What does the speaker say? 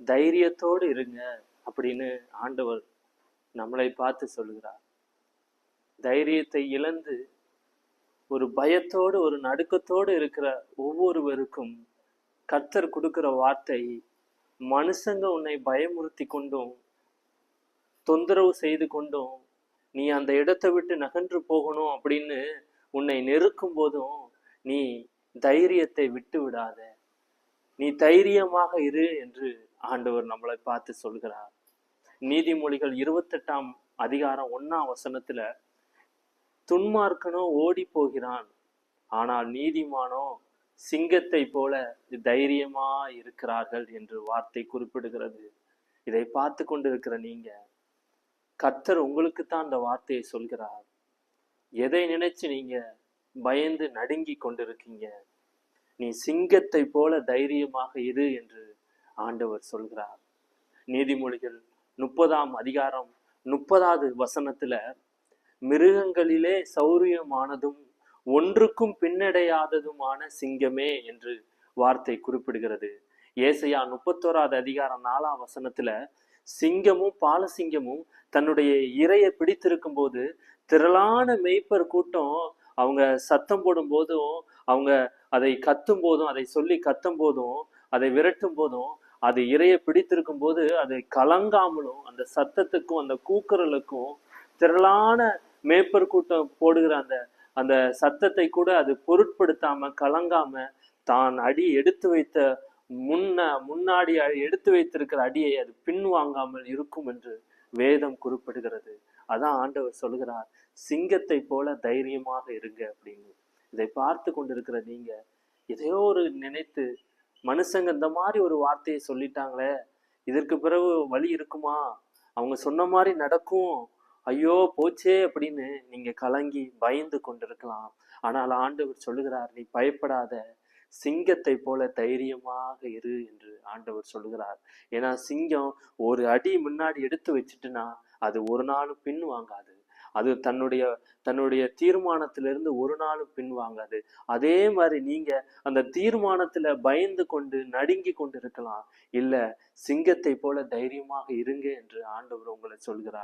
தைரியத்தோடு இருங்க அப்படின்னு ஆண்டவர் நம்மளை பார்த்து சொல்லுகிறார். தைரியத்தை இழந்து ஒரு பயத்தோடு ஒரு நடுக்கத்தோடு இருக்கிற ஒவ்வொருவருக்கும் கர்த்தர் கொடுக்கிற வார்த்தை, மனுஷங்க உன்னை பயமுறுத்தி கொண்டும் தொந்தரவு செய்து கொண்டும் நீ அந்த இடத்தை விட்டு நகன்று போகணும் அப்படின்னு உன்னை நெருக்கும் போதும் நீ தைரியத்தை விட்டு விடாத, நீ தைரியமாக இரு என்று ஆண்டவர் நம்மளை பார்த்து சொல்கிறார். நீதிமொழிகள் 28ஆம் அதிகாரம் 1ஆம் வசனத்துல, துன்மார்க்கனோ ஓடி போகிறான், ஆனால் நீதிமானோ சிங்கத்தை போல தைரியமா இருக்கிறார்கள் என்று வார்த்தை குறிப்பிடுகிறது. இதை பார்த்து கொண்டிருக்கிற நீங்க, கர்த்தர் உங்களுக்குத்தான் அந்த வார்த்தையை சொல்கிறார். எதை நினைச்சு நீங்க பயந்து நடுங்கி கொண்டிருக்கீங்க? நீ சிங்கத்தை போல தைரியமாக இரு என்று ஆண்டவர் சொல்கிறார். நீதிமொழிகள் 30ஆம் அதிகாரம் 30வது வசனத்துல, மிருகங்களிலே சௌரியமானதும் ஒன்றுக்கும் பின்னடையாததுமான சிங்கமே என்று வார்த்தை குறிப்பிடுகிறது. ஏசாயா 31வது அதிகாரம் 4ஆம் வசனத்துல, சிங்கமும் பாலசிங்கமும் தன்னுடைய இரையை பிடித்திருக்கும் போது திரளான மேய்ப்பர் கூட்டம் அவங்க சத்தம் போடும் போதும், அவங்க அதை கத்தும் போதும், அதை சொல்லி கத்தும் போதும், அதை விரட்டும் போதும், அது இரையை பிடித்திருக்கும் போது அதை கலங்காமலும் அந்த சத்தத்துக்கும் அந்த கூக்குரலுக்கும் திரளான மேய்ப்பர் கூட்டம் போடுகிற அந்த அந்த சத்தத்தை கூட அது பொருட்படுத்தாம கலங்காம தான் அடி எடுத்து வைத்த முன்னாடி எடுத்து வைத்திருக்கிற அடியை அது பின்வாங்காமல் இருக்கும் என்று வேதம் குறிப்பிடுகிறது. அதான் ஆண்டவர் சொல்கிறார், சிங்கத்தை போல தைரியமாக இருங்க அப்படின்னு. இதை பார்த்து கொண்டிருக்கிற நீங்க எதையோ ஒரு நினைத்து, மனுஷங்க இந்த மாதிரி ஒரு வார்த்தையை சொல்லிட்டாங்களே, இதற்கு பிறகு வழி இருக்குமா, அவங்க சொன்ன மாதிரி நடக்கும், ஐயோ போச்சே அப்படின்னு நீங்க கலங்கி பயந்து கொண்டிருக்கலாம். ஆனால் ஆண்டவர் சொல்லுகிறார், நீ பயப்படாத, சிங்கத்தை போல தைரியமாக இரு என்று ஆண்டவர் சொல்லுகிறார். ஏன்னா சிங்கம் ஒரு அடி முன்னாடி எடுத்து வச்சுட்டுனா அது ஒரு நாளும் பின் வாங்காது. அது தன்னுடைய தீர்மானத்திலிருந்து ஒரு நாளும் பின் வாங்காது. அதே மாதிரி நீங்க அந்த தீர்மானத்துல பயந்து கொண்டு நடுங்கி கொண்டு இருக்கலாம். இல்ல, சிங்கத்தை போல தைரியமாக இருங்க என்று ஆண்டவர் உங்களை சொல்கிறார்.